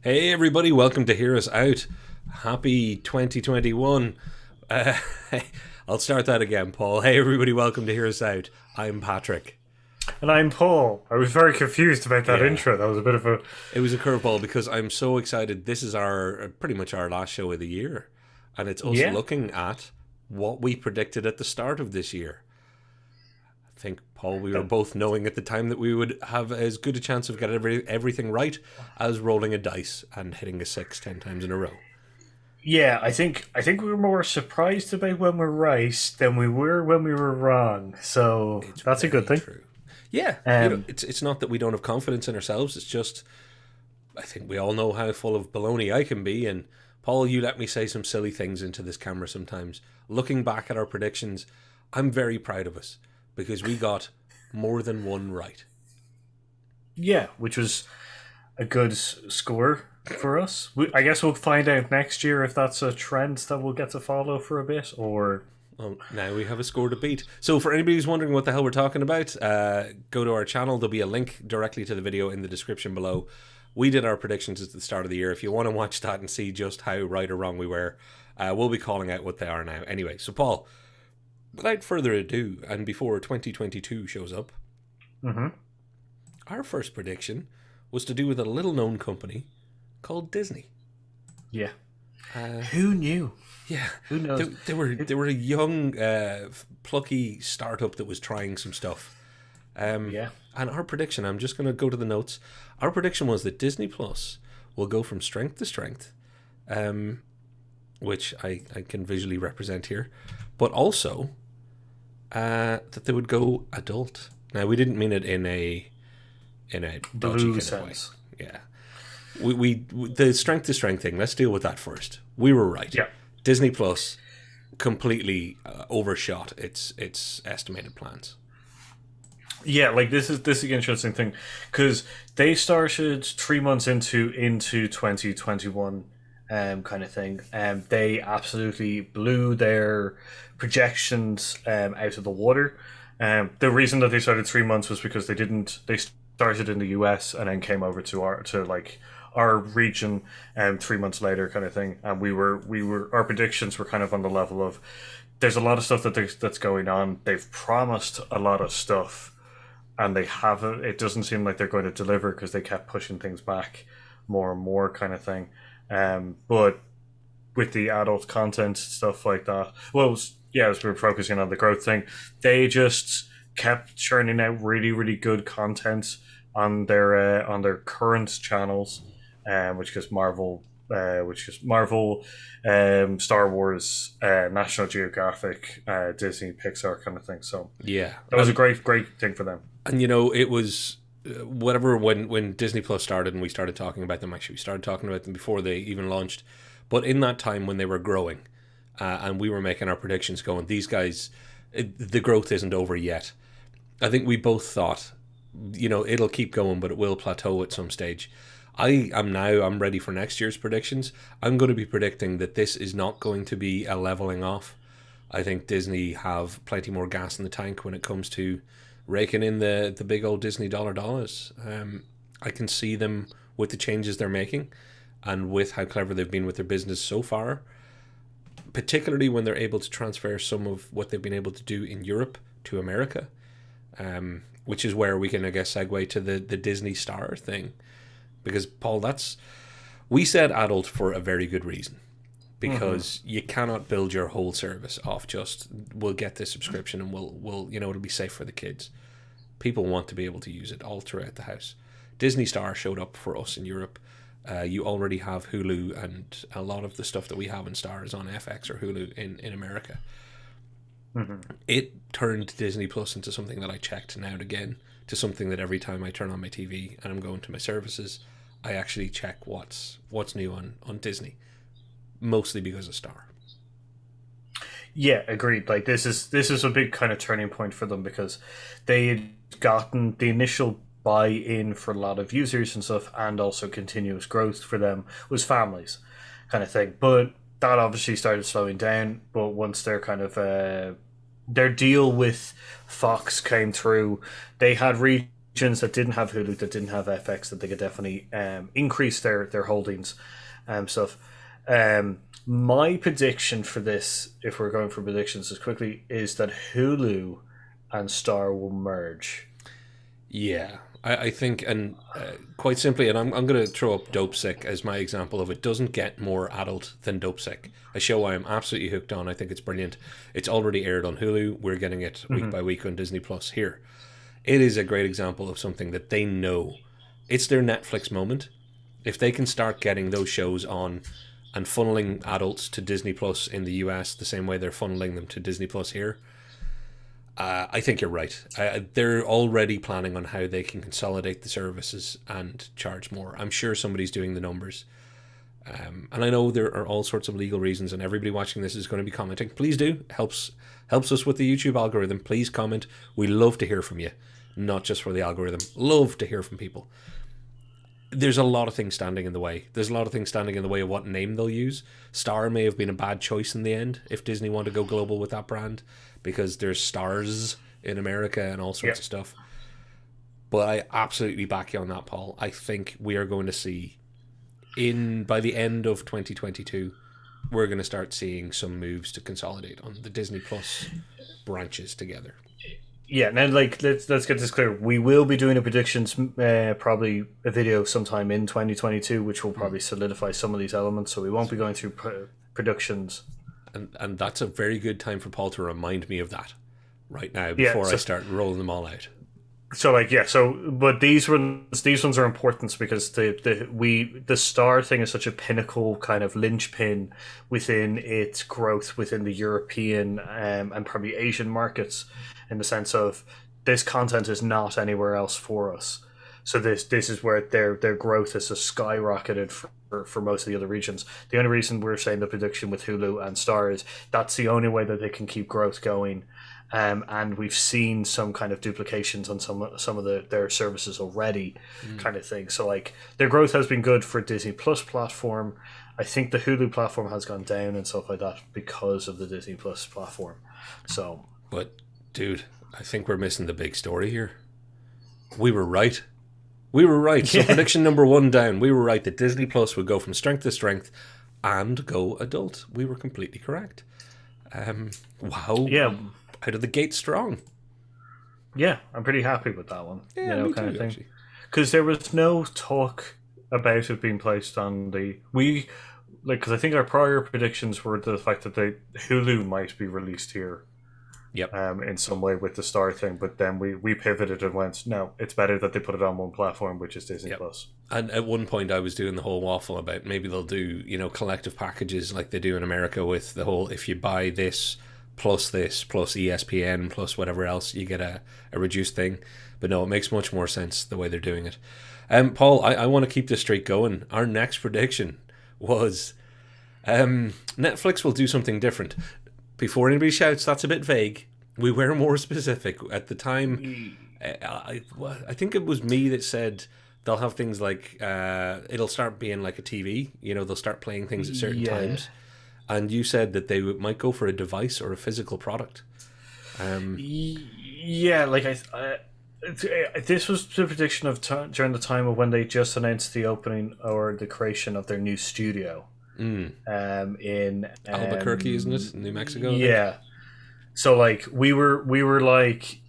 Hey everybody, welcome to Hear Us Out. Happy 2021. Uh, I'll start that again, Paul. Hey everybody, welcome to Hear Us Out. I'm Patrick. And I'm Paul. I was very confused about that Yeah, intro. That was a bit of a. it was a curveball because I'm so excited. This is our pretty much our last show of the year, and it's us Yeah. looking at what we predicted at the start of this year. I think, Paul, we were both knowing at the time that we would have as good a chance of getting everything right as rolling a dice and hitting a six 10 times in a row. Yeah, I think we were more surprised about when we're right than we were when we were wrong. So It's that's a good very thing. true. Yeah, Um, it's not that we don't have confidence in ourselves. It's just I think we all know how full of baloney I can be. And Paul, you let me say some silly things into this camera sometimes. Looking back at our predictions, I'm very proud of us because we got more than one right. yeah, which was a good score for us. I guess we'll find out next year if that's a trend that we'll get to follow for a bit, or Well, now we have a score to beat. So, for anybody who's wondering what the hell we're talking about, go to our channel. There'll be a link directly to the video in the description below. We did our predictions at the start of the year. If you want to watch that and see just how right or wrong we were, we'll be calling out what they are now. Anyway, so Paul, without further ado, and before 2022 shows up, Mhm. our first prediction was to do with a little known company called Disney. Yeah. Uh, Who knew? yeah, Who they, knows? they were they were a young, plucky startup that was trying some stuff. Yeah. And our prediction, I'm just going to go to the notes. Our prediction was that Disney Plus will go from strength to strength, um, which I can visually represent here, but also that they would go adult. Now we didn't mean it in a dodgy Blue kind of way. sense. Yeah, we the strength to strength thing. Let's deal with that first. We were right. Yeah. Disney Plus completely overshot its estimated plans. Yeah, like this is an interesting thing because they started 3 months into 2021, kind of thing. They absolutely blew their projections out of the water. The reason that they started 3 months was because they started in the US and then came over to our region 3 months later, kind of thing. And we were our predictions were kind of on the level of there's a lot of stuff that's going on. They've promised a lot of stuff and they haven't. It doesn't seem like they're going to deliver because they kept pushing things back more and more, kind of thing. But with the adult content stuff like that, well, as we were focusing on the growth thing, they just kept churning out really, really good content on their current channels, which is Marvel, Star Wars, National Geographic, Disney, Pixar, kind of thing. So Yeah, that was a great, great thing for them. and it was whatever when Disney Plus started and we started talking about them. Actually, we started talking about them before they even launched. But in that time when they were growing, and we were making our predictions, going, these guys, the growth isn't over yet. I think we both thought, it'll keep going, but it will plateau at some stage. I'm ready for next year's predictions. I'm going to be predicting that this is not going to be a leveling off. I think Disney have plenty more gas in the tank when it comes to raking in the big old Disney dollars. I can see them with the changes they're making and with how clever they've been with their business so far, particularly when they're able to transfer some of what they've been able to do in Europe to America, which is where we can, I guess, segue to the Disney Star thing. Because, Paul, we said adult for a very good reason. Because you cannot build your whole service off just, we'll get this subscription and we'll it'll be safe for the kids. People want to be able to use it all throughout the house. Disney Star showed up for us in Europe. You already have Hulu, and a lot of the stuff that we have in Star is on FX or Hulu in America. Mm-hmm. It turned Disney Plus into something that I checked now and again, to something that every time I turn on my TV and I'm going to my services, I actually check what's new on Disney, mostly because of Star. Yeah, agreed. Like this is a big kind of turning point for them because they had gotten the initial buy-in for a lot of users and stuff, and also continuous growth for them was families, kind of thing. But that obviously started slowing down. But once their deal with Fox came through, they had reached that didn't have Hulu, that didn't have FX, that they could definitely increase their holdings and stuff. My prediction for this, if we're going for predictions as quickly, is that Hulu and Star will merge. Yeah, I think, and quite simply, and I'm going to throw up Dope Sick as my example of it. Doesn't get more adult than Dope Sick, a show I am absolutely hooked on. I think it's brilliant. It's already aired on Hulu. We're getting it week by week on Disney Plus here. It is a great example of something that they know. It's their Netflix moment. If they can start getting those shows on and funneling adults to Disney Plus in the US the same way they're funneling them to Disney Plus here, I think you're right. They're already planning on how they can consolidate the services and charge more. I'm sure somebody's doing the numbers. And I know there are all sorts of legal reasons, and everybody watching this is going to be commenting. Please do. Helps us with the YouTube algorithm. Please comment. We love to hear from you, not just for the algorithm. Love to hear from people. There's a lot of things standing in the way. There's a lot of things standing in the way of what name they'll use. Star may have been a bad choice in the end if Disney want to go global with that brand, because there's stars in America and all sorts of stuff. But I absolutely back you on that, Paul. I think we are going to see, by the end of 2022, we're going to start seeing some moves to consolidate on the Disney Plus branches together. Yeah, now let's get this clear. We will be doing a predictions, probably a video sometime in 2022, which will probably solidify some of these elements. So we won't be going through predictions. And that's a very good time for Paul to remind me of that right now before I start rolling them all out. But these ones are important because the Star thing is such a pinnacle kind of linchpin within its growth within the European and probably Asian markets, in the sense of this content is not anywhere else for us. So this is where their growth has just skyrocketed for most of the other regions. The only reason we're saying the prediction with Hulu and Star is that's the only way that they can keep growth going. And we've seen some kind of duplications on some of their services already, kind of thing. So like their growth has been good for Disney Plus platform. I think the Hulu platform has gone down and stuff like that because of the Disney Plus platform. So, but dude, I think we're missing the big story here. We were right. So prediction number 1 down. We were right that Disney Plus would go from strength to strength and go adult. We were completely correct. Wow. Yeah. Out of the gate strong. Yeah, I'm pretty happy with that one. Yeah, me kind too, of thing. Because there was no talk about it being placed on because I think our prior predictions were the fact that Hulu might be released here. Yep. In some way with the Star thing, but then we pivoted and went, no, it's better that they put it on one platform, which is Disney Plus. And at one point I was doing the whole waffle about maybe they'll do, collective packages like they do in America with the whole, if you buy this plus ESPN plus whatever else, you get a reduced thing. But no, it makes much more sense the way they're doing it. Paul, I want to keep this streak going. Our next prediction was Netflix will do something different. Before anybody shouts, that's a bit vague. We were more specific at the time. I think it was me that said they'll have things like it'll start being like a TV. They'll start playing things at certain times. And you said that they might go for a device or a physical product. This was the prediction of during the time of when they just announced the opening or the creation of their new studio. In Albuquerque, isn't it? New Mexico. Yeah. So like we were like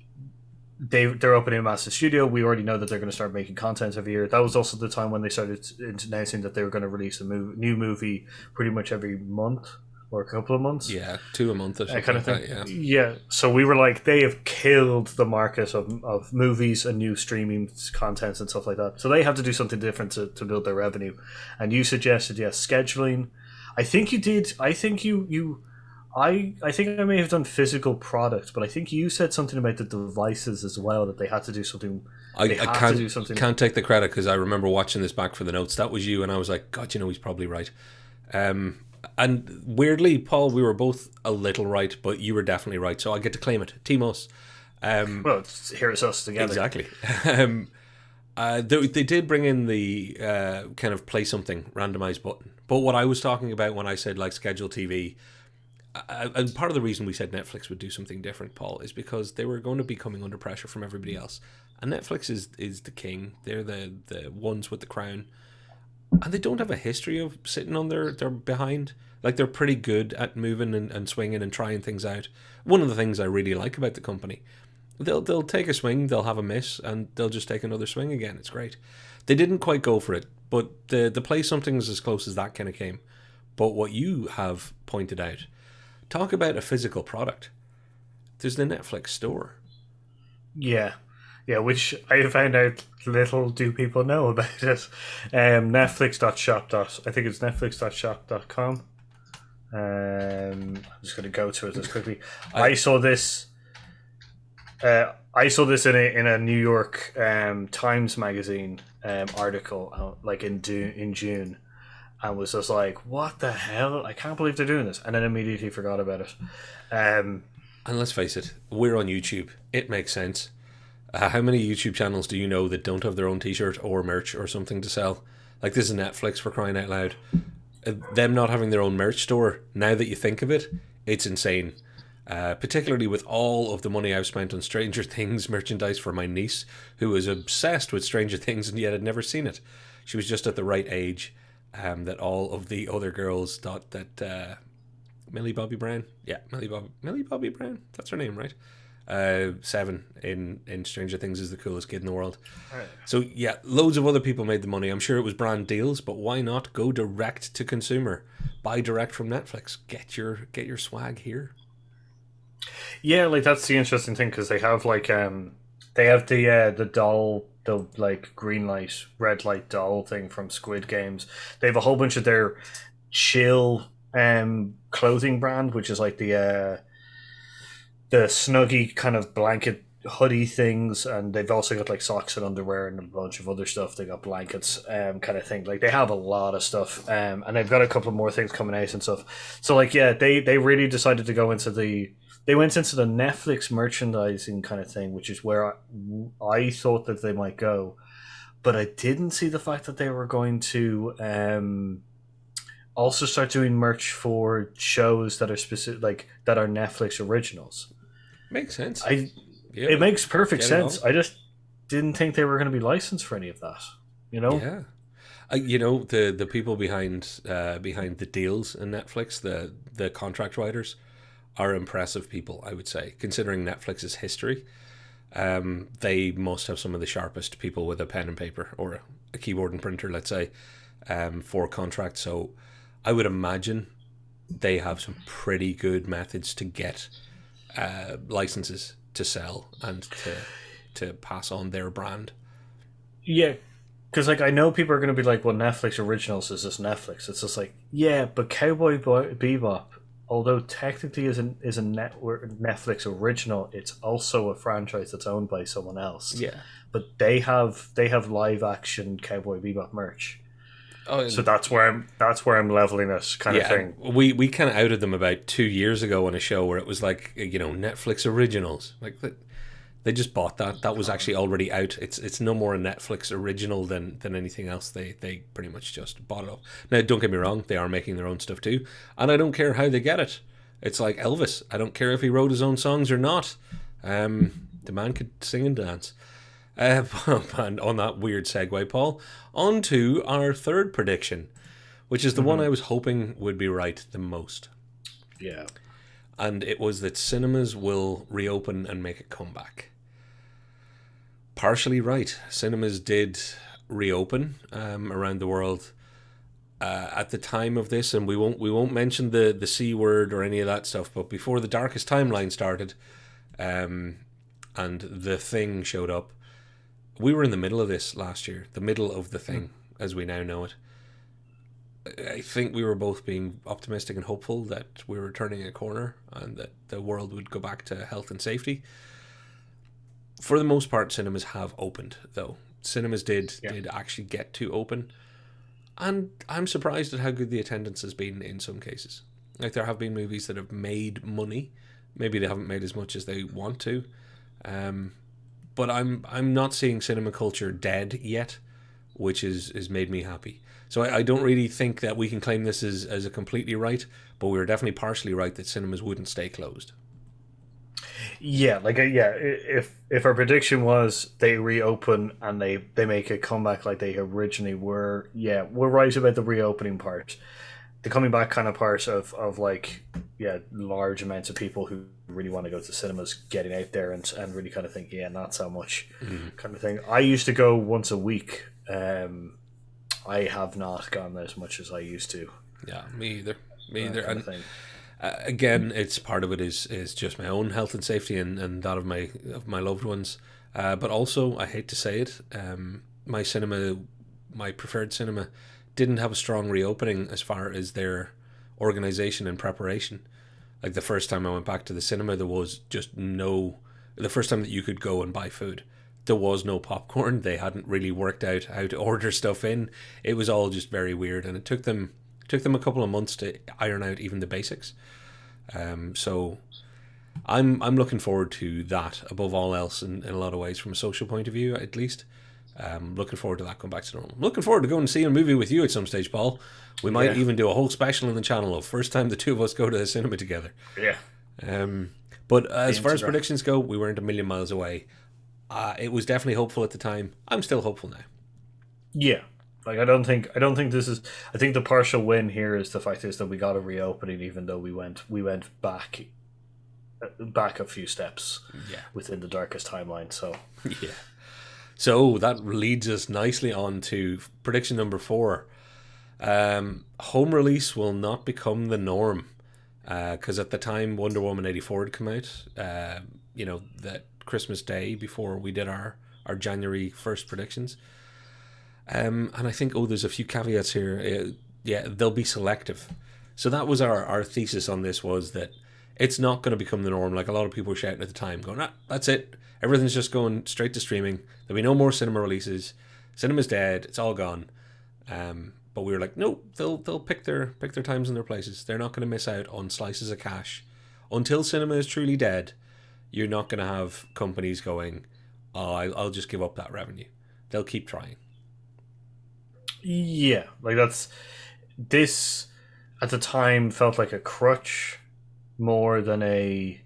they're opening a massive studio. We already know that they're going to start making content every year. That was also the time when they started announcing that they were going to release a new movie pretty much every month or a couple of months. Yeah, 2 a month or something kind of thing. Like that, yeah. So we were like, they have killed the market of movies and new streaming contents and stuff like that. So they have to do something different to build their revenue. And you suggested, scheduling. I think you did. I think I think I may have done physical product, but I think you said something about the devices as well, that they had to do something. I can't take the credit because I remember watching this back for the notes. That was you, and I was like, God, he's probably right. And weirdly, Paul, we were both a little right, but you were definitely right, so I get to claim it. Team us. Well, here's us together. Exactly. They did bring in the kind of play something randomized button, but what I was talking about when I said like schedule TV, And part of the reason we said Netflix would do something different, Paul, is because they were going to be coming under pressure from everybody else. And Netflix is the king. They're the ones with the crown. And they don't have a history of sitting on their behind. Like, they're pretty good at moving and swinging and trying things out. One of the things I really like about the company, they'll take a swing, they'll have a miss, and they'll just take another swing again. It's great. They didn't quite go for it, but the play something's as close as that kind of came. But what you have pointed out, talk about a physical product. There's the Netflix store. Yeah. Yeah, which I found out little do people know about it. Netflix.shop. I think it's netflix.shop.com. I'm just going to go to it as quickly. I saw this. I saw this in a New York Times magazine article, like in June, and was just like, "What the hell? I can't believe they're doing this!" And then immediately forgot about it. And let's face it, we're on YouTube. It makes sense. How many YouTube channels do you know that don't have their own T-shirt or merch or something to sell? Like, this is Netflix, for crying out loud. Them not having their own merch store, now that you think of it, it's insane. Particularly with all of the money I've spent on Stranger Things merchandise for my niece, who is obsessed with Stranger Things and yet had never seen it. She was just at the right age that all of the other girls thought that Millie Bobby Brown, Millie Bobby Brown, that's her name, right? Seven in Stranger Things is the coolest kid in the world. Right. So yeah, loads of other people made the money. I'm sure it was brand deals, but why not go direct to consumer? Buy direct from Netflix. Get your swag here. Yeah, like, that's the interesting thing, because they have like the doll, the like green light, red light doll thing from Squid Games. They have a whole bunch of their chill clothing brand, which is like the snuggy kind of blanket hoodie things, and they've also got like socks and underwear and a bunch of other stuff. They got blankets, kind of thing. Like, they have a lot of stuff, and they've got a couple more things coming out and stuff. So like, yeah, they really decided to go into they went into the Netflix merchandising kind of thing, which is where I thought that they might go, but I didn't see the fact that they were going to also start doing merch for shows that are specific, like, that are Netflix originals. Makes sense. It makes perfect sense. I just didn't think they were going to be licensed for any of that. You know? Yeah. The people behind the deals in Netflix, the contract writers, are impressive people, I would say, considering Netflix's history. They must have some of the sharpest people with a pen and paper, or a keyboard and printer, let's say, for contracts. So I would imagine they have some pretty good methods to get licenses to sell and to pass on their brand. Yeah, because like, I know people are going to be like, well, Netflix originals is just Netflix. It's just like, yeah, but Cowboy Bebop, although technically is a Netflix original, it's also a franchise that's owned by someone else. Yeah, but they have live action Cowboy Bebop merch. Oh, so that's where I'm leveling this kind of thing. We kind of outed them about 2 years ago on a show where it was like, Netflix originals. Like, they just bought that. That was actually already out. It's no more a Netflix original than anything else. They pretty much just bought it up. Now, don't get me wrong, they are making their own stuff too, and I don't care how they get it. It's like Elvis. I don't care if he wrote his own songs or not. The man could sing and dance. And on that weird segue, Paul, on to our third prediction, which is the one I was hoping would be right the most. Yeah. And it was that cinemas will reopen and make a comeback. Partially right. Cinemas did reopen around the world at the time of this, and we won't mention the C word or any of that stuff, but before the Darkest Timeline started, and The Thing showed up, we were in the middle of this last year, the middle of The Thing, as we now know it. I think we were both being optimistic and hopeful that we were turning a corner and that the world would go back to health and safety. For the most part, cinemas have opened, though. Cinemas did actually get to open. And I'm surprised at how good the attendance has been in some cases. Like, there have been movies that have made money. Maybe they haven't made as much as they want to. But I'm not seeing cinema culture dead yet. which is made me happy. So I don't really think that we can claim this as a completely right, but we were definitely partially right that cinemas wouldn't stay closed. Yeah, yeah. If our prediction was they reopen and they make a comeback like they originally were, yeah, we're right about the reopening part. The coming back kind of part of like, yeah, large amounts of people who really want to go to cinemas getting out there and really kind of think, yeah, not so much kind of thing. I used to go once a week. I have not gone as much as I used to. Yeah, me either. Me either. Kind And of thing. again, it's part of it is just my own health and safety and that of my loved ones. But also, I hate to say it, my cinema, my preferred cinema, didn't have a strong reopening as far as their organization and preparation. Like the first time I went back to the cinema, there was just no. The first time that you could go and buy food, there was no popcorn. They hadn't really worked out how to order stuff in. It was all just very weird, and it took them a couple of months to iron out even the basics. So I'm looking forward to that above all else in a lot of ways from a social point of view, at least. Looking forward to that going back to normal. Looking forward to going and seeing a movie with you at some stage, Paul. We might Yeah, even do a whole special on the channel of first time the two of us go to the cinema together. yeah. But as The far as Instagram. predictions go, we weren't a million miles away. It was definitely hopeful at the time. I'm still hopeful now. Yeah. Like I don't think this is I think the partial win here is the fact is that we got a reopening even though we went back a few steps Yeah. within the darkest timeline. So Yeah. So that leads us nicely on to prediction number 4. Home release will not become the norm because at the time Wonder Woman 84 had come out, that Christmas Day before we did our January 1st predictions. And I think, there's a few caveats here. Yeah, they'll be selective. So that was our thesis on this was that it's not going to become the norm. Like a lot of people were shouting at the time, going, that's it. Everything's just going straight to streaming. There'll be no more cinema releases. Cinema's dead. It's all gone. But we were like, no, they'll pick their times and their places. They're not going to miss out on slices of cash. Until cinema is truly dead, you're not going to have companies going, I'll just give up that revenue. They'll keep trying. yeah, like that's this at the time felt like a crutch more than a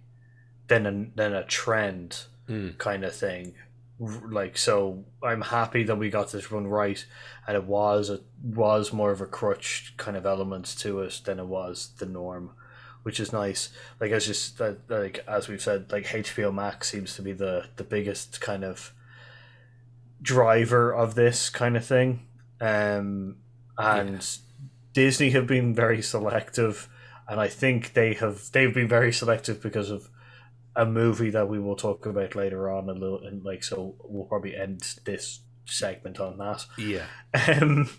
trend Mm. kind of thing. Like so, I'm happy that we got this run right, and it was more of a crutch kind of element to it than it was the norm, which is nice. Like as just like as we've said, like HBO Max seems to be the biggest kind of driver of this kind of thing, Yeah. and Disney have been very selective, and I think they've been very selective because of a movie that we will talk about later on a little, and like so we'll probably end this segment on that. Yeah. Um,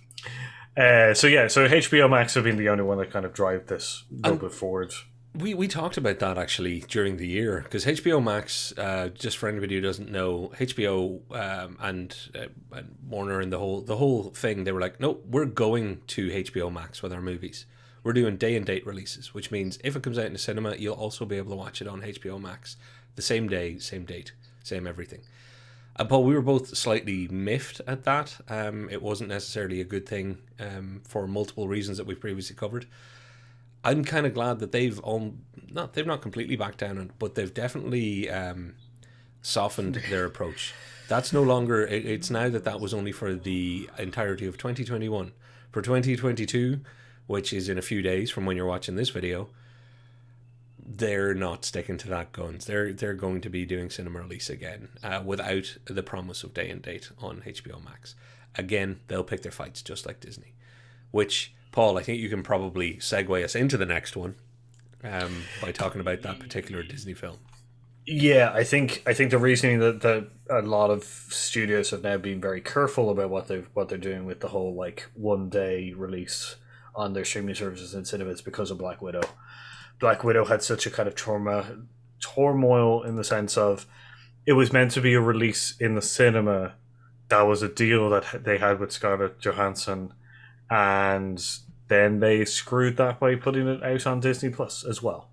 so yeah, so HBO Max have been the only one that kind of drive this a little And bit forward. we talked about that actually during the year because HBO Max, just for anybody who doesn't know, HBO and Warner and the whole thing, they were like, no, we're going to HBO Max with our movies. We're doing day and date releases, which means if it comes out in the cinema, you'll also be able to watch it on HBO Max the same day, same date, same everything. Paul, we were both slightly miffed at that. It wasn't necessarily a good thing for multiple reasons that we've previously covered. I'm kind of glad that they've not completely backed down on, but they've definitely softened their approach. That's no longer. It's now that was only for the entirety of 2021. For 2022, which is in a few days from when you're watching this video, they're not sticking to that guns. They're going to be doing cinema release again without the promise of day and date on HBO Max. Again, they'll pick their fights just like Disney. Which, Paul, I think you can probably segue us into the next one by talking about that particular Disney film. Yeah, I think the reasoning that a lot of studios have now been very careful about what they're doing with the whole like 1 day release on their streaming services and cinemas because of Black Widow. Black Widow had such a kind of turmoil in the sense of it was meant to be a release in the cinema. That was a deal that they had with Scarlett Johansson, and then they screwed that by putting it out on Disney Plus as well,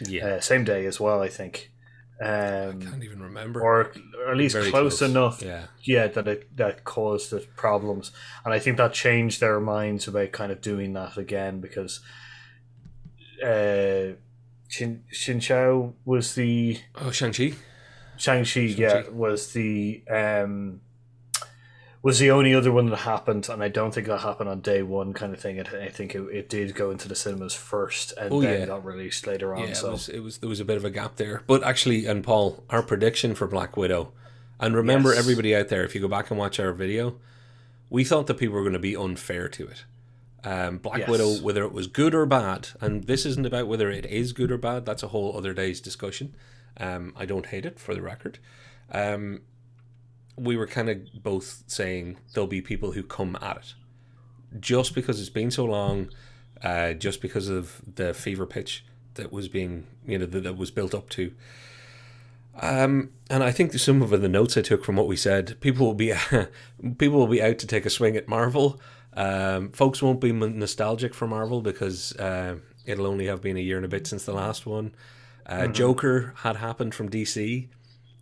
Yeah. same day as well, I think. I can't even remember. or at least Very close enough. Yeah. Yeah, that caused the problems, and I think that changed their minds about kind of doing that again because Xin Chao was the Oh, Shang-Chi. Shang-Chi, Shang-Chi. yeah, was the only other one that happened, and I don't think that happened on day one, kind of thing. I think it did go into the cinemas first, and Oh, then yeah. got released later on. Yeah, So it was there was a bit of a gap there. But actually, and Paul, our prediction for Black Widow, and remember yes, everybody out there, if you go back and watch our video, we thought that people were going to be unfair to it. Black Widow, yes, whether it was good or bad, and this isn't about whether it is good or bad, that's a whole other day's discussion. I don't hate it, for the record. We were kind of both saying there'll be people who come at it. Just because it's been so long, just because of the fever pitch that was being, that was built up to. And I think some of the notes I took from what we said, people will be people will be out to take a swing at Marvel. Folks won't be nostalgic for Marvel because it'll only have been a year and a bit since the last one. Joker had happened from DC.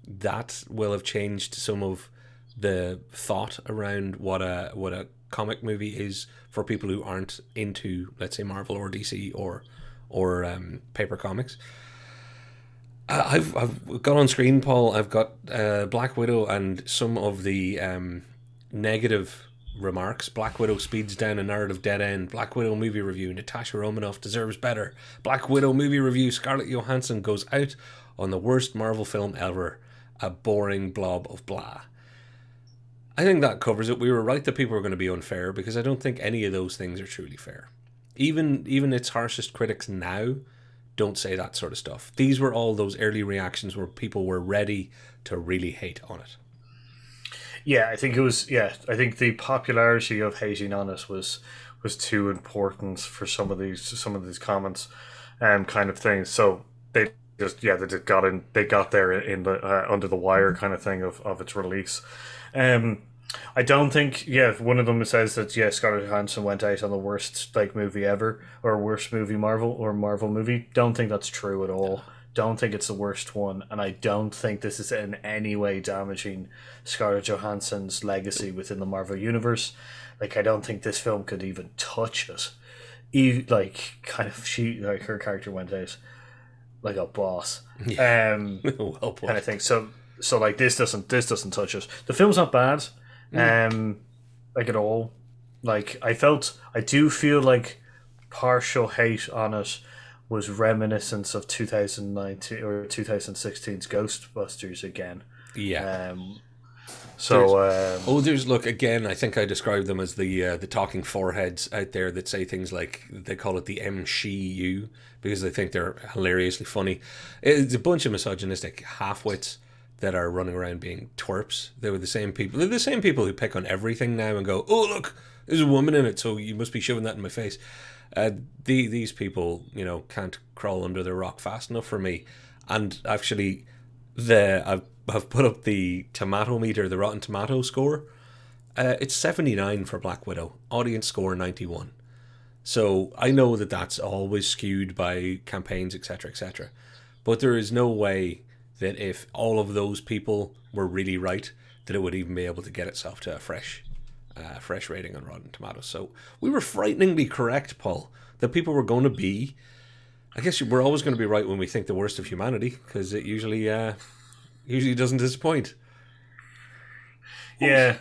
That will have changed some of the thought around what a comic movie is for people who aren't into, let's say, Marvel or DC or paper comics. I've got on screen, Paul. I've got Black Widow and some of the negative remarks. Black Widow speeds down a narrative dead end. Black Widow movie review. Natasha Romanoff deserves better. Black Widow movie review. Scarlett Johansson goes out on the worst Marvel film ever. A boring blob of blah. I think that covers it. We were right that people were going to be unfair because I don't think any of those things are truly fair. Even its harshest critics now don't say that sort of stuff. These were all those early reactions where people were ready to really hate on it. yeah. I think it was. Yeah, I think the popularity of hating on it was too important for some of these comments, kind of things. So they they got there in the under the wire kind of thing of its release. I don't think, one of them says that, Scarlett Johansson went out on the worst movie ever, or worst movie Marvel movie. Don't think that's true at all. Don't think it's the worst one, and I don't think this is in any way damaging Scarlett Johansson's legacy within the Marvel universe. I don't think this film could even touch it. Her character went out like a boss. Yeah. Well put. Kind of thing. So this doesn't touch it. The film's not bad, at all. I do feel like partial hate on it was reminiscent of 2019 or 2016's Ghostbusters again. Yeah. There's Look, again, I think I described them as the talking foreheads out there that say things like, they call it the MCU because they think they're hilariously funny. It's a bunch of misogynistic half-wits that are running around being twerps. They were the same people. They're the same people who pick on everything now and go, oh, look, there's a woman in it, so you must be shoving that in my face. These people, can't crawl under the rock fast enough for me. And actually, I've put up the tomato meter, the Rotten Tomato score. It's 79 for Black Widow. Audience score 91. So I know that that's always skewed by campaigns, etc., etc. But there is no way that if all of those people were really right, that it would even be able to get itself to a fresh rating on Rotten Tomatoes. So we were frighteningly correct, Paul, that people were going to be. I guess we're always going to be right when we think the worst of humanity, because it usually doesn't disappoint. Yeah.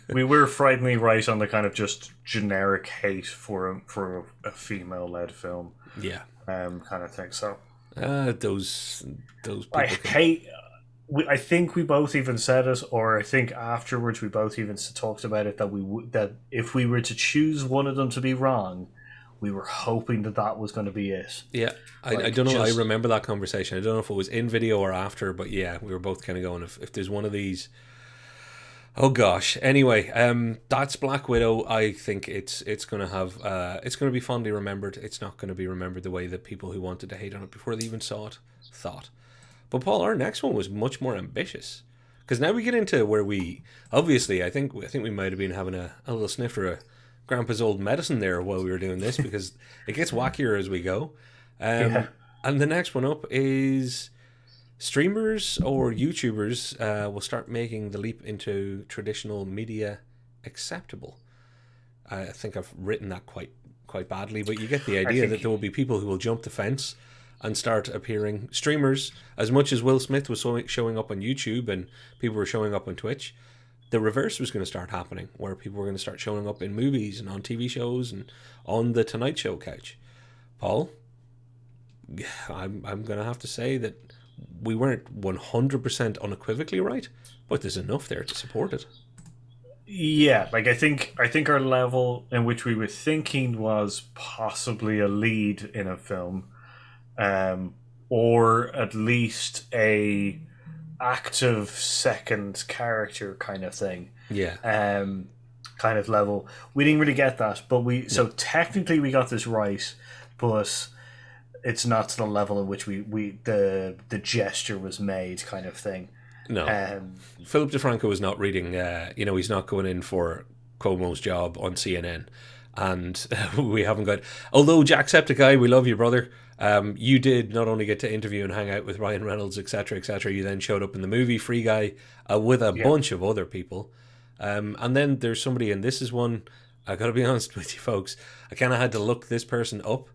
We were frighteningly right on the kind of just generic hate for a female-led film. Yeah. Kind of thing. So those people. I think we both even said it, or I think afterwards we both even talked about it, that if we were to choose one of them to be wrong, we were hoping that was going to be it. Yeah, I don't know. I remember that conversation. I don't know if it was in video or after, but yeah, we were both kind of going, if there's one of these. Oh gosh. Anyway, that's Black Widow. I think it's going to have it's going to be fondly remembered. It's not going to be remembered the way that people who wanted to hate on it before they even saw it thought. But Paul, our next one was much more ambitious, because now we get into where we obviously I think we might have been having a little snifter of Grandpa's old medicine there while we were doing this, because it gets wackier as we go. And the next one up is Streamers or YouTubers will start making the leap into traditional media acceptable. I think I've written that quite badly, but you get the I idea that think there will be people who will jump the fence and start appearing. Streamers, as much as Will Smith was showing up on YouTube and people were showing up on Twitch, the reverse was going to start happening, where people were going to start showing up in movies and on TV shows and on the Tonight Show couch. Paul, I'm going to have to say that we weren't 100% unequivocally right, but there's enough there to support it. Yeah, like I think our level in which we were thinking was possibly a lead in a film, or at least a active second character kind of thing. Yeah. Kind of level. We didn't really get that, but so technically we got this right, but it's not to the level in which the gesture was made, kind of thing. No. Philip DeFranco is not reading, he's not going in for Cuomo's job on CNN. And we haven't got. Although Jacksepticeye, we love you, brother. You did not only get to interview and hang out with Ryan Reynolds, etc., etc. You then showed up in the movie Free Guy with a bunch of other people. And then there's somebody, and this is one, I got to be honest with you folks, I kind of had to look this person up.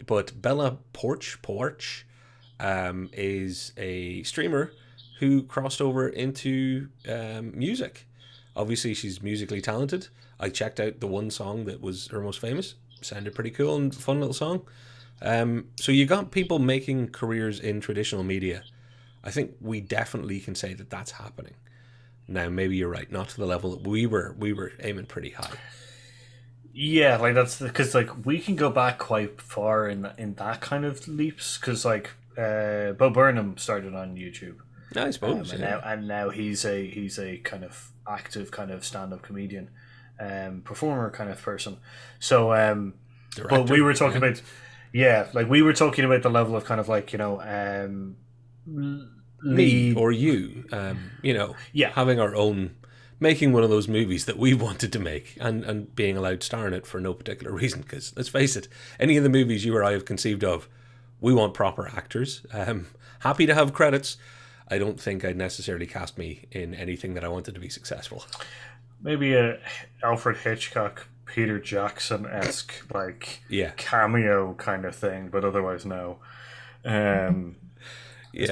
But Bella Porch is a streamer who crossed over into music. Obviously, she's musically talented. I checked out the one song that was her most famous. Sounded pretty cool and fun little song. So you got people making careers in traditional media. I think we definitely can say that that's happening. Now, maybe you're right, not to the level that we were aiming pretty high. Yeah, like that's because like we can go back quite far in that kind of leaps, because like Bo Burnham started on YouTube. I suppose, and now he's a kind of active kind of stand-up comedian, performer kind of person. So, Director, but we were talking about, like we were talking about the level of kind of like me or you, having our own, making one of those movies that we wanted to make and being allowed to star in it for no particular reason. Because let's face it, any of the movies you or I have conceived of, we want proper actors. Happy to have credits. I don't think I'd necessarily cast me in anything that I wanted to be successful. Maybe a Alfred Hitchcock, Peter Jackson-esque cameo kind of thing, but otherwise no. As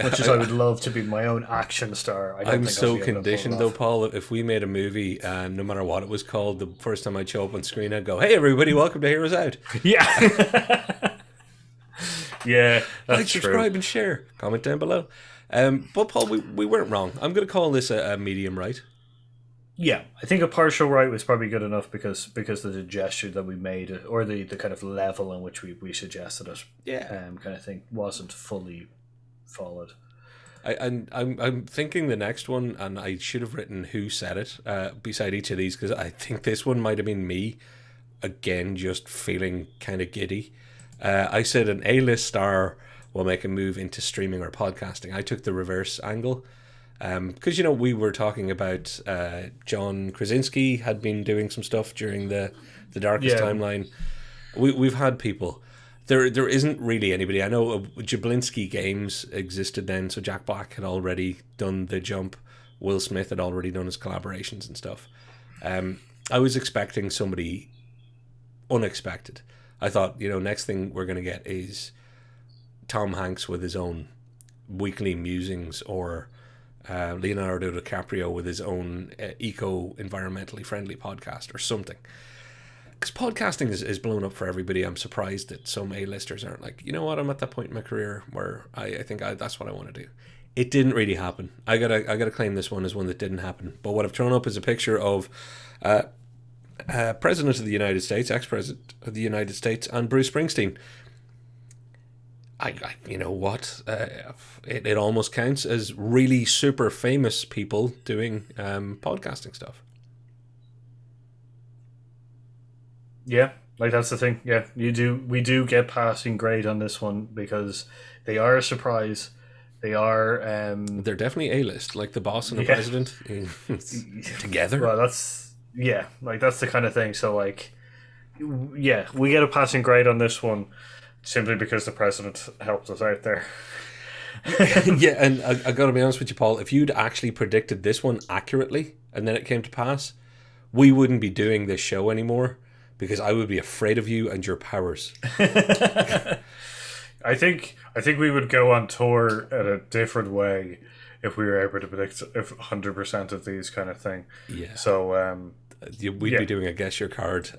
much as I would love to be my own action star, I'm so conditioned though, Paul. If we made a movie, no matter what it was called, the first time I'd show up on screen, I'd go, "Hey, everybody, welcome to Hear Us Out." Yeah, yeah. That's like, subscribe, and share. Comment down below. But Paul, we weren't wrong. I'm going to call this a medium right. Yeah, I think a partial right was probably good enough because of the gesture that we made, or the kind of level in which we suggested it. Yeah, kind of thing wasn't fully followed. I'm thinking the next one, and I should have written who said it beside each of these, because I think this one might have been me again, just feeling kind of giddy. I said an A-list star will make a move into streaming or podcasting. I took the reverse angle because we were talking about John Krasinski had been doing some stuff during the darkest timeline. We've had people. There isn't really anybody. I know Jablinski Games existed then, so Jack Black had already done the jump. Will Smith had already done his collaborations and stuff. I was expecting somebody unexpected. I thought, next thing we're going to get is Tom Hanks with his own weekly musings, or Leonardo DiCaprio with his own eco-environmentally friendly podcast or something. Because podcasting is blown up for everybody. I'm surprised that some A-listers aren't like, you know what, I'm at that point in my career where I think that's what I want to do. It didn't really happen. I gotta claim this one as one that didn't happen. But what I've thrown up is a picture of President of the United States, ex-President of the United States, and Bruce Springsteen. You know what? It almost counts as really super famous people doing podcasting stuff. Yeah, like that's the thing. Yeah, we do get passing grade on this one because they are a surprise. They are. They're definitely A-list, like the boss and the president together. Well, that's the kind of thing. So like, yeah, we get a passing grade on this one simply because the president helped us out there. Yeah, and I got to be honest with you, Paul. If you'd actually predicted this one accurately and then it came to pass, we wouldn't be doing this show anymore because I would be afraid of you and your powers. I think we would go on tour in a different way if we were able to predict if 100% of these kind of thing. Yeah. So We'd yeah, be doing a guess your card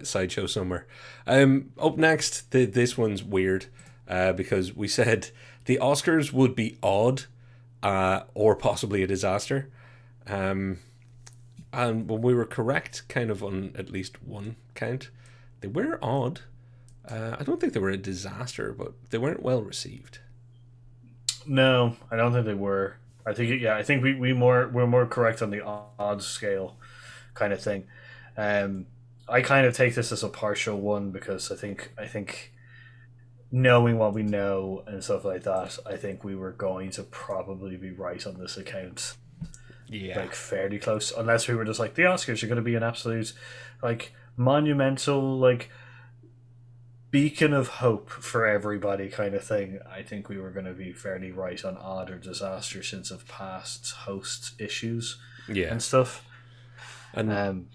sideshow somewhere. Up next, this one's weird because we said the Oscars would be odd or possibly a disaster. Um, and when we were correct, kind of on at least one count, they were odd. I don't think they were a disaster, but they weren't well received. no, I don't think they were. I think we're more correct on the odds scale kind of thing. Um, I kind of take this as a partial one because I think knowing what we know and stuff like that, I think we were going to probably be right on this account, Yeah. like fairly close, unless we were just like the Oscars are going to be an absolute like monumental like beacon of hope for everybody kind of thing. I think we were going to be fairly right on odd or disaster since of past host issues Yeah. and stuff. And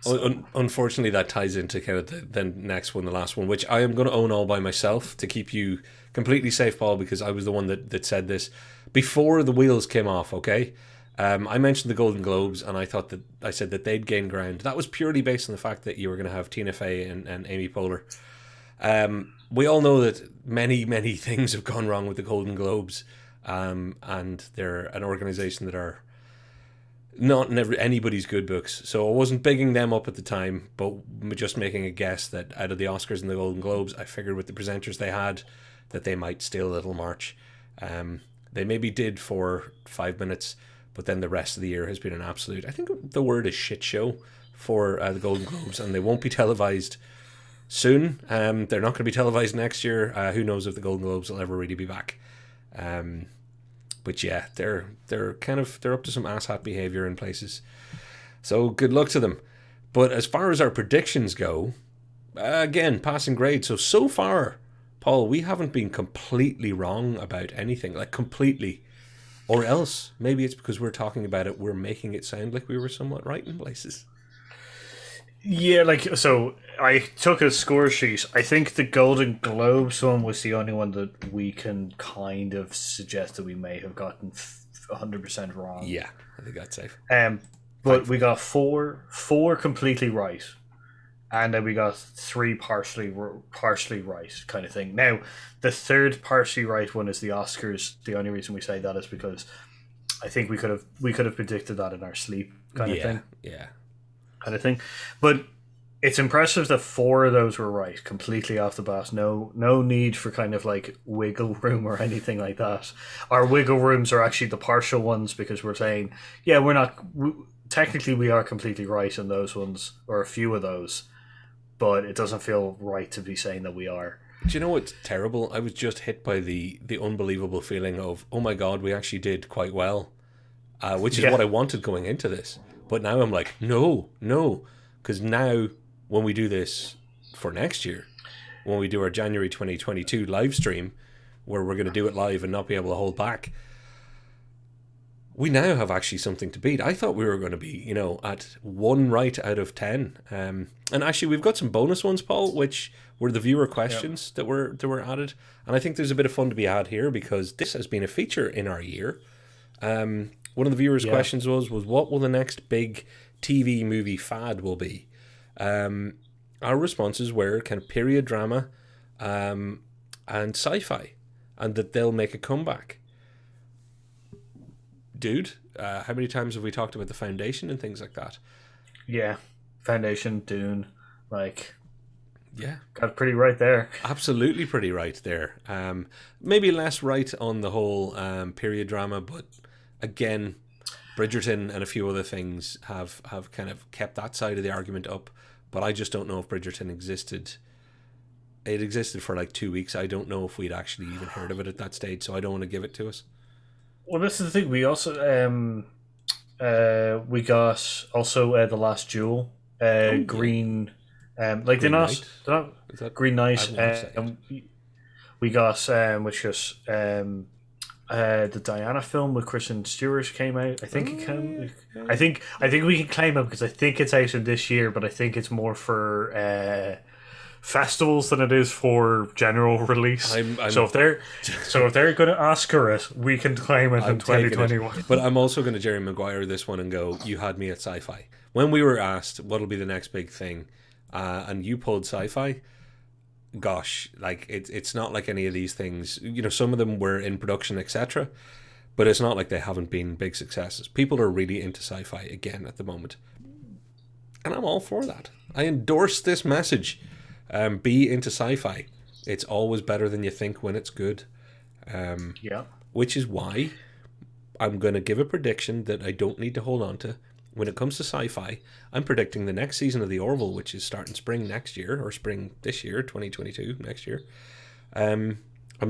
So unfortunately, that ties into kind of the next one, the last one, which I am going to own all by myself to keep you completely safe, Paul, because I was the one that said this before the wheels came off. Okay, I mentioned the Golden Globes, and I said that they'd gain ground. That was purely based on the fact that you were going to have Tina Fey and Amy Poehler. We all know that many things have gone wrong with the Golden Globes, and they're an organization that are not never anybody's good books. So I wasn't bigging them up at the time, but just making a guess that out of the Oscars and the Golden Globes, I figured with the presenters they had that they might steal a little march. They maybe did for 5 minutes, but then the rest of the year has been an absolute. I think the word is shit show for the Golden Globes, and they won't be televised soon. They're not going to be televised next year. Who knows if the Golden Globes will ever really be back? Um, but yeah, they're up to some asshat behavior in places. So good luck to them. But as far as our predictions go, again, passing grade. So far, Paul, we haven't been completely wrong about anything, like completely. Or else, maybe it's because we're talking about it, we're making it sound like we were somewhat right in places. yeah, like so I took a score sheet. I think the Golden Globes one was the only one that we can kind of suggest that we may have gotten 100% wrong. Yeah, I think that's safe. Um, but we Thankfully. got four completely right, and then we got three partially right kind of thing. Now, the third partially right one is the Oscars. The only reason we say that is because I think we could have predicted that in our sleep Yeah, yeah. kind of thing. But it's impressive that four of those were right completely off the bat. No need for kind of like wiggle room or anything like that. Our wiggle rooms are actually the partial ones because we're saying, yeah, we're not. Technically, we are completely right in those ones or a few of those, but it doesn't feel right to be saying that we are. Do you know what's terrible? I was just hit by the unbelievable feeling of, oh my god, we actually did quite well, which is Yeah, what I wanted going into this. But now I'm like, no, no, because now when we do this for next year, when we do our January 2022 live stream, where we're going to do it live and not be able to hold back, we now have actually something to beat. I thought we were going to be, at one right out of 10. And actually, we've got some bonus ones, Paul, which were the viewer yeah, questions that were added. And I think there's a bit of fun to be had here because this has been a feature in our year. One of the viewers' yeah. questions was what will the next big TV movie fad will be? Our responses were kind of period drama and sci-fi, and that they'll make a comeback. Dude, how many times have we talked about the foundation and things like that? Yeah. Foundation, Dune, like Yeah, got pretty right there. absolutely pretty right there. Maybe less right on the whole period drama, but again, Bridgerton and a few other things have kind of kept that side of the argument up. But I just don't know if Bridgerton existed. It existed for like 2 weeks. I don't know if we'd actually even heard of it at that stage, so I don't want to give it to us. Well, this is the thing. We also we got also the Last Jewel, Oh yeah, Green, like Green Knight. they're not Is that? Green I Knight. haven't watched that yet. We got which was the Diana film with Kristen Stewart came out. I think it can. Yeah. I think we can claim it because I think it's out in this year, but I think it's more for festivals than it is for general release. I'm So if they're going to Oscar it, we can claim it in I'm taking 2021. it. But I'm also going to Jerry Maguire this one and go, you had me at sci-fi. When we were asked what'll be the next big thing, and you pulled sci-fi, gosh, like it's not like any of these things. You know, some of them were in production, etc. But it's not like they haven't been big successes. People are really into sci-fi again at the moment. And I'm all for that. I endorse this message. Be into sci-fi. It's always better than you think when it's good. Yeah. Which is why I'm going to give a prediction that I don't need to hold on to. When it comes to sci-fi, I'm predicting the next season of The Orville, which is starting spring next year, or spring this year, 2022, next year. I'm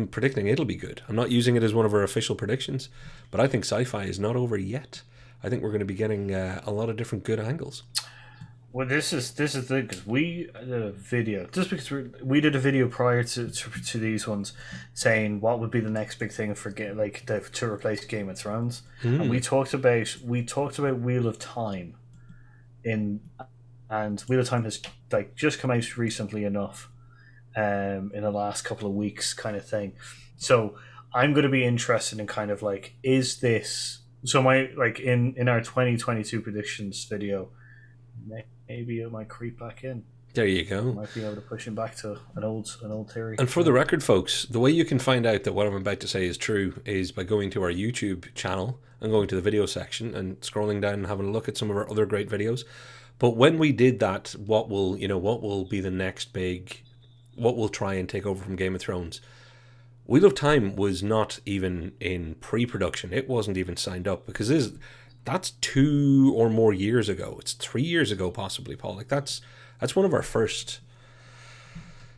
predicting it'll be good. I'm not using it as one of our official predictions, but I think sci-fi is not over yet. I think we're going to be getting a lot of different good angles. Well, this is the thing because we did a video just because we did a video prior to these ones saying what would be the next big thing for to replace Game of Thrones, and we talked about Wheel of Time, and Wheel of Time has just come out recently enough, in the last couple of weeks, kind of thing. So I'm going to be interested in kind of is this so my in our 2022 predictions video. Maybe it might creep back in. There you go. Might be able to push him back to an old theory. And for the record, folks, the way you can find out that what I'm about to say is true is by going to our YouTube channel and going to the video section and scrolling down and having a look at some of our other great videos. But when we did that, what will be the next big, what will try and take over from Game of Thrones? Wheel of Time was not even in pre-production. It wasn't even signed up because that's 2 or more years ago. It's 3 years ago, possibly, Paul. That's one of our first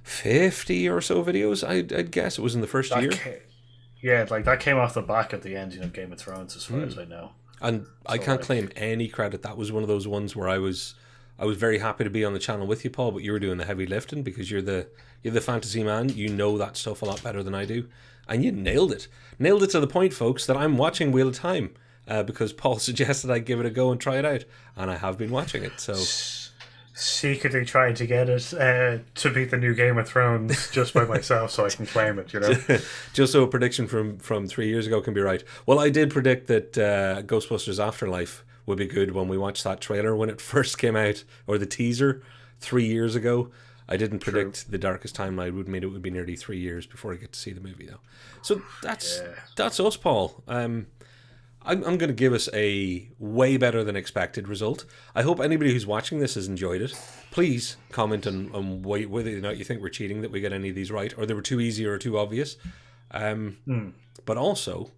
50 or so videos. I'd guess it was in the first year. That came off the back of the ending of Game of Thrones, as far as I know. And I can't claim any credit. That was one of those ones where I was very happy to be on the channel with you, Paul. But you were doing the heavy lifting because you're the fantasy man. You know that stuff a lot better than I do, and you nailed it. Nailed it to the point, folks, that I'm watching Wheel of Time. Because Paul suggested I give it a go and try it out, and I have been watching it. So secretly trying to get it to beat the new Game of Thrones just by myself, so I can claim it. Just so a prediction from 3 years ago can be right. Well, I did predict that Ghostbusters Afterlife would be good when we watched that trailer when it first came out, or the teaser 3 years ago. I didn't predict The Darkest Timeline would mean it would be nearly 3 years before I get to see the movie, though. So that's us, Paul. I'm going to give us a way better than expected result. I hope anybody who's watching this has enjoyed it. Please comment on whether or not you think we're cheating that we get any of these right, or they were too easy or too obvious. But also,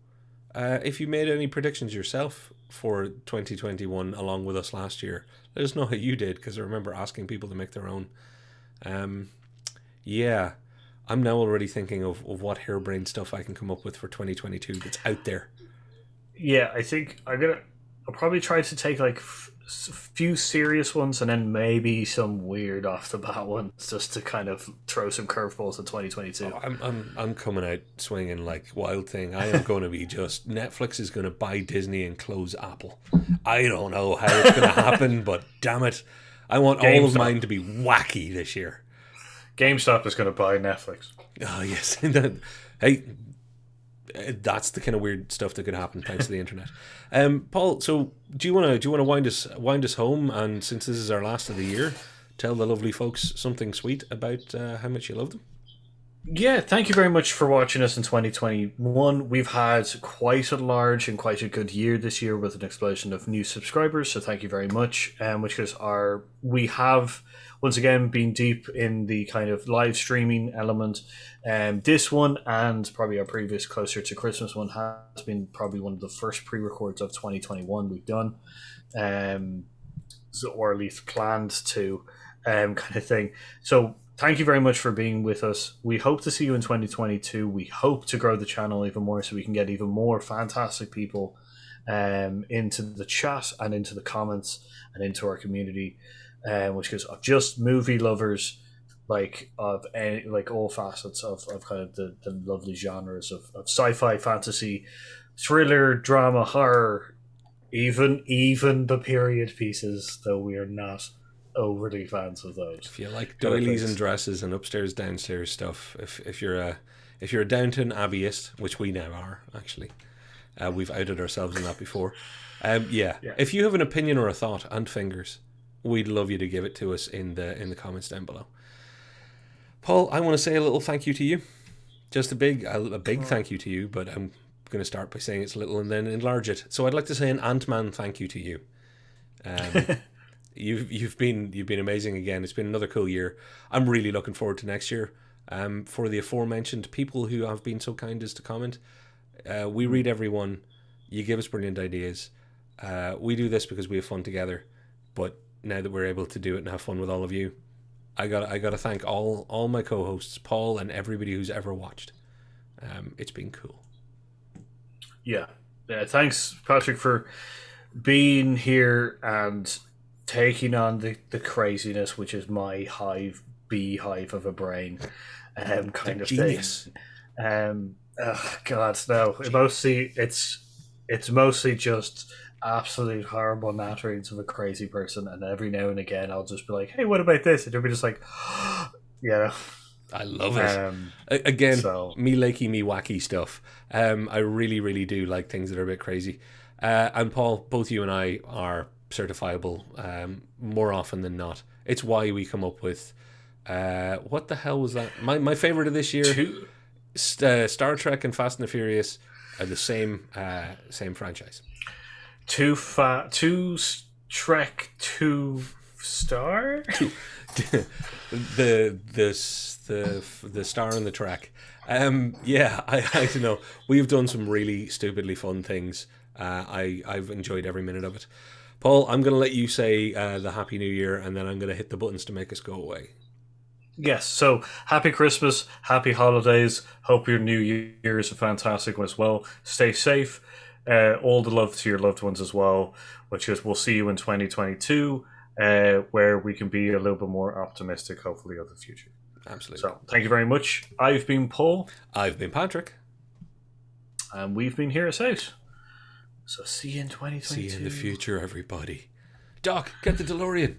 if you made any predictions yourself for 2021 along with us last year, let us know how you did, because I remember asking people to make their own. I'm now already thinking of what harebrained stuff I can come up with for 2022 that's out there. Yeah, I think I'll probably try to take few serious ones and then maybe some weird off the bat ones just to kind of throw some curveballs in 2022. I'm coming out swinging like Wild Thing. I am going to be Netflix is going to buy Disney and close Apple. I don't know how it's going to happen, but damn it, I want all of mine to be wacky this year. GameStop is going to buy Netflix. Oh yes, hey. That's the kind of weird stuff that could happen thanks to the internet. Paul, so do you want to wind us home? And since this is our last of the year, tell the lovely folks something sweet about how much you love them. Yeah, thank you very much for watching us in 2021. We've had quite a large and quite a good year this year with an explosion of new subscribers. So thank you very much. We have once again been deep in the kind of live streaming element. This one and probably our previous Closer to Christmas one has been probably one of the first pre-records of 2021 we've done, or at least planned to, kind of thing. So thank you very much for being with us. We hope to see you in 2022. We hope to grow the channel even more so we can get even more fantastic people into the chat and into the comments and into our community, which is just movie lovers like of any, like all facets of kind of the lovely genres of sci-fi, fantasy, thriller, drama, horror, even the period pieces, though we are not overly fans of those If you like kind of doilies and things. dresses and upstairs downstairs stuff, if you're a Downton Abbeyist, which we now are actually, we've outed ourselves in that before. Yeah, Yeah. if you have an opinion or a thought and fingers, we'd love you to give it to us in the comments down below. Paul, I want to say a little thank you to you. Just a big thank you to you, but I'm going to start by saying it's little and then enlarge it. So I'd like to say an Ant-Man thank you to you. Um, you've been amazing again. It's been another cool year. I'm really looking forward to next year. For the aforementioned people who have been so kind as to comment, we read everyone. You give us brilliant ideas. We do this because we have fun together. But now that we're able to do it and have fun with all of you, I gotta thank all my co-hosts, Paul, and everybody who's ever watched. It's been cool. Yeah. Yeah. Thanks, Patrick, for being here and taking on the craziness, which is my beehive of a brain, kind of Genius. thing. Oh God, no. It's mostly just absolute horrible natterings of a crazy person, and every now and again I'll just be like, "Hey, what about this?" And they'll be just like, "Yeah." I love it. Um, Again, so me likey, me wacky stuff. I really, really do like things that are a bit crazy. And Paul, both you and I are certifiable more often than not. It's why we come up with what the hell was that? My favorite of this year, two Star Trek and Fast and the Furious are the same franchise. two Trek 2 star. The star on the track. Yeah, I don't know. We've done some really stupidly fun things. I've enjoyed every minute of it. Paul, I'm going to let you say the Happy New Year, and then I'm going to hit the buttons to make us go away. Yes, so happy Christmas, happy holidays. Hope your new year is a fantastic one as well. Stay safe. All the love to your loved ones as well. Which is, we'll see you in 2022, where we can be a little bit more optimistic, hopefully, of the future. Absolutely. So, thank you very much. I've been Paul. I've been Patrick. And we've been Hear Us Out. So, see you in 2022. See you in the future, everybody. Doc, get the DeLorean.